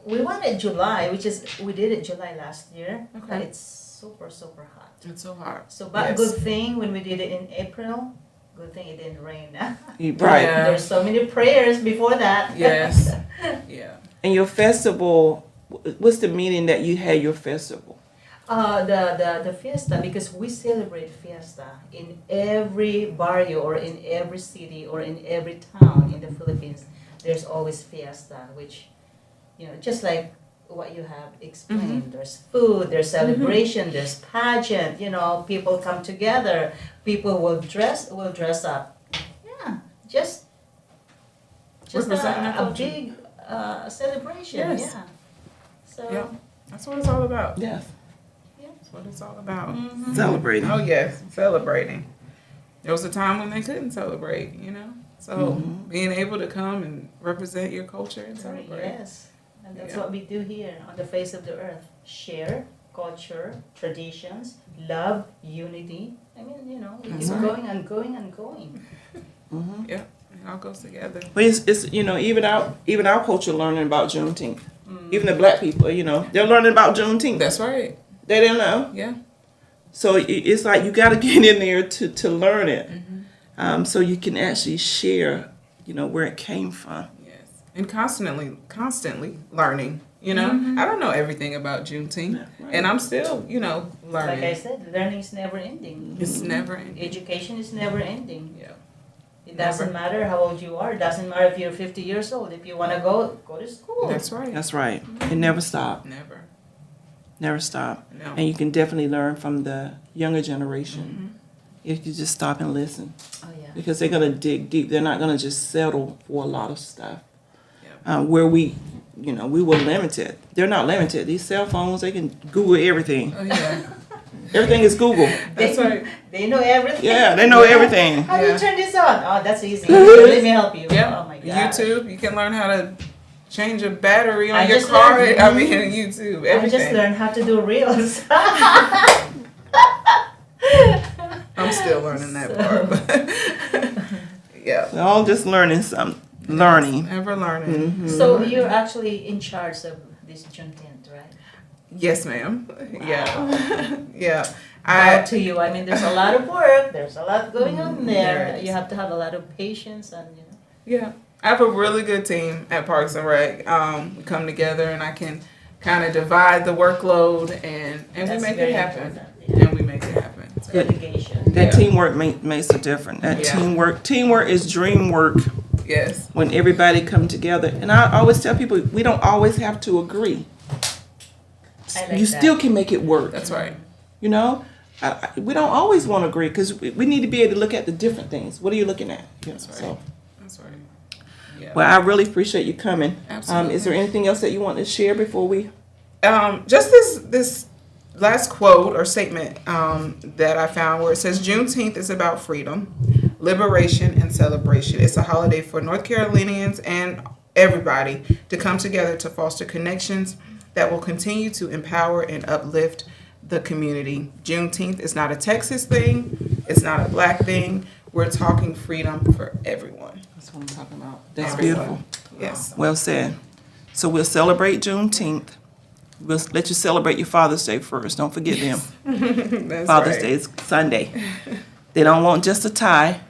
D: We went in July, we did it July last year.
C: Okay.
D: But it's super hot.
C: It's so hard.
D: So, but
C: Yes.
D: good thing when we did it in April, good thing it didn't rain.
E: right.
C: Yeah.
D: There's so many prayers before that.
C: Yes. Yeah.
E: And your festival. What's the meaning that you had your festival?
D: The fiesta, because we celebrate fiesta in every barrio or in every city or in every town in the Philippines. There's always fiesta, which, just like what you have explained. There's food, there's celebration, there's pageant. People come together. People will dress up. Yeah, just
C: Representing our
D: a
C: culture.
D: big celebration.
C: Yes.
D: Yeah. So.
C: Yeah. That's what it's all about.
E: Yes.
C: That's what it's all about.
E: Celebrating.
C: Oh yes, celebrating. There was a time when they couldn't celebrate, So being able to come and represent your culture and celebrate.
D: Yes, and that's
C: Yeah.
D: what we do here on the face of the earth. Share culture, traditions, love, unity. I mean, we
C: That's
D: keep
C: right.
D: going and going and going.
C: Yeah, it all goes together.
E: But it's even our culture learning about Juneteenth. Even the black people, they're learning about Juneteenth.
C: That's right.
E: They didn't know.
C: Yeah.
E: So it's like you got to get in there to learn it, so you can actually share, where it came from.
C: Yes. And constantly learning. I don't know everything about Juneteenth,
E: Right.
C: and I'm still, learning.
D: Like I said, learning is never ending.
C: It's never ending.
D: Education is never ending.
C: Yeah.
D: It doesn't matter how old you are. It doesn't matter if you're 50 years old. If you want to go to school.
C: That's right.
E: That's right. It never stopped. Never stop.
C: No.
E: And you can definitely learn from the younger generation if you just stop and listen.
D: Oh yeah.
E: Because they're going to dig deep. They're not going to just settle for a lot of stuff.
C: Yeah.
E: Where we were limited. They're not limited. These cell phones, they can Google everything.
C: Oh yeah.
E: Everything is Google.
C: That's right.
D: They know everything.
E: Yeah, they know everything.
D: How do you
C: Yeah.
D: turn this on? Oh, that's easy. Let me help you.
C: Yeah.
D: Oh my God.
C: YouTube. You can learn how to change a battery on
D: I
C: your
D: just
C: car.
D: learned-
C: I mean, YouTube.
D: I
C: Everything.
D: just learned how to do reels.
C: I'm still learning that part. But yeah.
E: We're all just learning something. Learning.
C: Ever learning.
D: So you're actually in charge of this Juneteenth, right?
C: Yes, ma'am. Yeah. Yeah.
D: Proud to you. I mean, there's a lot of work. There's a lot going on
C: There
D: there.
C: is.
D: You have to have a lot of patience and
C: Yeah. I have a really good team at Parks and Rec. We come together and I can kind of divide the workload and we
D: That's
C: make
D: very
C: it happen.
D: important, yeah.
C: And we make it happen. So,
D: delegation.
E: That
C: Yeah.
E: teamwork makes a difference. That
C: Yeah.
E: teamwork is dream work
C: yes.
E: when everybody come together. And I always tell people, we don't always have to agree.
D: I like
E: You
D: that.
E: still can make it work.
C: That's right.
E: We don't always want to agree because we need to be able to look at the different things. What are you looking at?
C: That's right.
E: So,
C: That's right. Yeah.
E: Well, I really appreciate you coming.
C: Absolutely.
E: Is there anything else that you want to share before we?
C: Just this last quote or statement that I found where it says Juneteenth is about freedom, liberation, and celebration. It's a holiday for North Carolinians and everybody to come together to foster connections that will continue to empower and uplift the community. Juneteenth is not a Texas thing. It's not a black thing. We're talking freedom for everyone.
E: That's what I'm talking about. That's
C: Everyone.
E: beautiful.
C: Yes.
E: Well said. So we'll celebrate Juneteenth. We'll let you celebrate your Father's Day first. Don't forget them.
C: That's
E: Father's
C: right.
E: Day is Sunday. They don't want just a tie.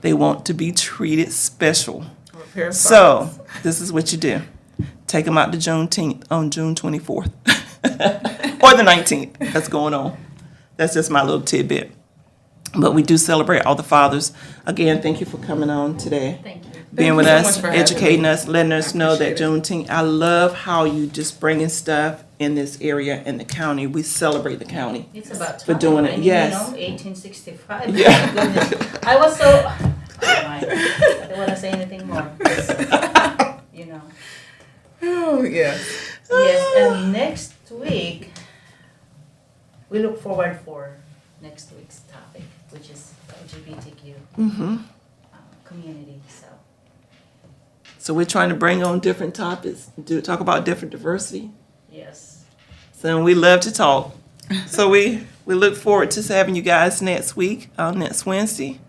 E: They want to be treated special.
C: Or a pair of
E: So
C: socks.
E: this is what you do. Take them out to Juneteenth on June 24th. Or the 19th. That's going on. That's just my little tidbit. But we do celebrate all the fathers. Again, thank you for coming on today.
D: Thank you.
E: Being
C: you
E: with
C: so
E: us,
C: much for having
E: educating
C: me.
E: us, letting us know that
C: appreciate
E: Juneteenth. I love how you just bringing stuff in this area in the county. We celebrate the county.
D: It's about
E: For
D: time.
E: doing it,
D: I mean,
E: yes.
D: 1865.
E: Yeah.
D: My goodness. I was so. Oh my. I don't want to say anything more. You know.
C: Oh, yeah.
D: Yes, and next week we look forward for next week's topic, which is LGBTQ community.
E: So we're trying to bring on different topics, talk about different diversity.
D: Yes.
E: So we love to talk. So we look forward to having you guys next week, next Wednesday.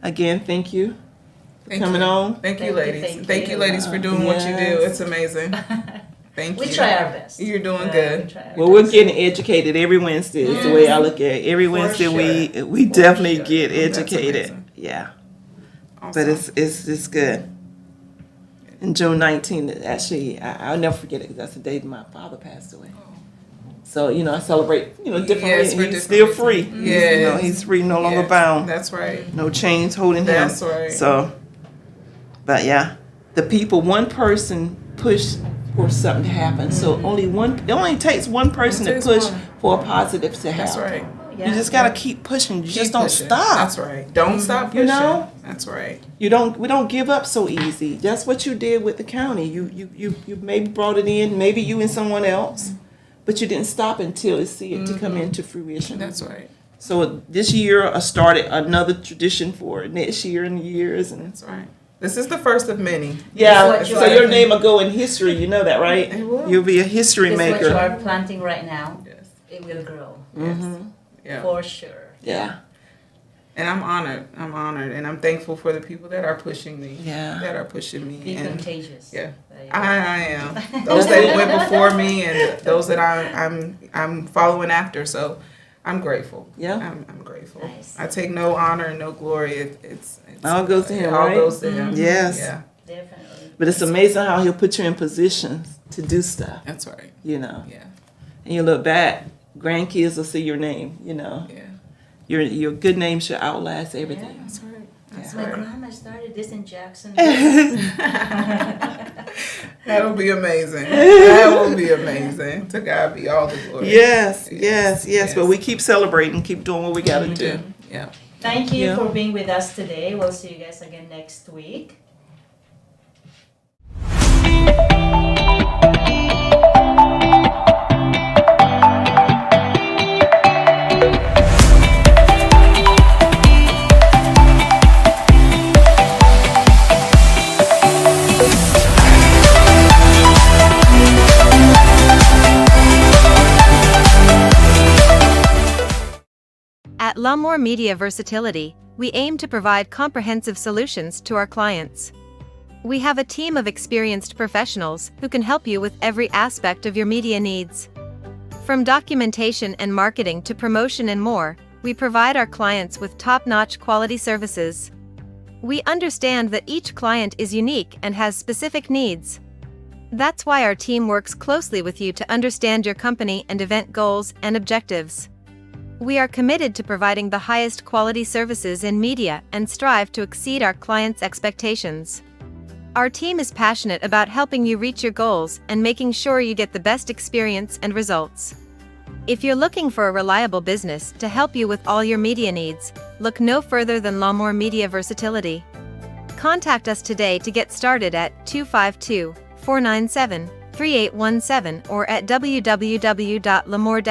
E: Again, thank you for coming on.
C: Thank you,
D: Thank you,
C: ladies.
D: thank
C: Thank you,
D: you.
C: ladies, for doing what you do.
E: Yes.
C: It's amazing. Thank you.
D: We try our best.
C: You're doing
D: We
C: good.
D: try our
E: Well, we're
D: best.
E: getting educated every Wednesday is the way I look at it. Every Wednesday we
C: For
E: definitely
C: sure.
E: get
C: That's
E: educated.
C: amazing.
E: Yeah.
C: Awesome.
E: But it's good. And June 19th, actually, I'll never forget it because that's the day my father passed away. So, I celebrate, different
C: Yes,
E: ways.
C: for
E: He's
C: different
E: still free.
C: reasons. Yes.
E: He's free, no longer
C: Yes,
E: bound.
C: That's right.
E: No chains holding him.
C: That's right.
E: So, but yeah, the people, one person pushed for something to happen. So it only takes one person to
C: takes
E: push
C: one.
E: for a positive to happen.
C: That's right.
E: You just gotta keep pushing. You just
C: Keep
E: don't
C: pushing.
E: stop.
C: That's right. Don't stop pushing.
E: You know?
C: That's right.
E: We don't give up so easy. That's what you did with the county. You maybe brought it in, maybe you and someone else, but you didn't stop until you see it to come into fruition.
C: That's right.
E: So this year I started another tradition for next year and years, and
C: That's right. This is the first of many.
E: yeah.
D: That's what
E: So
D: you
E: your
D: are.
E: name will go in history. You know that, right?
C: It will.
E: You'll be a history
D: This is what you
E: maker.
D: are planting right now.
C: Yes.
D: It will grow
C: Yeah.
D: for sure.
E: Yeah.
C: And I'm honored. And I'm thankful for the people that are pushing me.
E: Yeah.
C: That are pushing me.
D: Be
C: And
D: contagious.
C: yeah.
D: There you go.
C: I am. Those that went before me and those that I'm following after. So I'm grateful.
E: Yeah.
C: I'm grateful.
D: Nice.
C: I take no honor and no glory. It's
E: All goes to him,
C: It all
E: right?
C: goes to him.
E: Yes.
C: Yeah.
D: Definitely.
E: But it's amazing how he'll put you in positions to do stuff.
C: That's right.
E: Yeah.
C: Yeah.
E: And you look back, grandkids will see your name.
C: Yeah.
E: Your good name should outlast everything.
C: That's right. That's
D: My
C: right.
D: grandma started this in Jackson.
C: That'll be amazing. That will be amazing. To God be all the glory.
E: Yes.
C: Yes.
E: But we keep celebrating, keep doing what we got to do.
C: Yeah.
D: Thank you
E: Yeah.
D: for being with us today. We'll see you guys again next week.
F: At L'Amour Media Versatility, we aim to provide comprehensive solutions to our clients. We have a team of experienced professionals who can help you with every aspect of your media needs. From documentation and marketing to promotion and more, we provide our clients with top-notch quality services. We understand that each client is unique and has specific needs. That's why our team works closely with you to understand your company and event goals and objectives. We are committed to providing the highest quality services in media and strive to exceed our clients' expectations. Our team is passionate about helping you reach your goals and making sure you get the best experience and results. If you're looking for a reliable business to help you with all your media needs, look no further than L'Amour Media Versatility. Contact us today to get started at 252-497-3817 or at www.lamore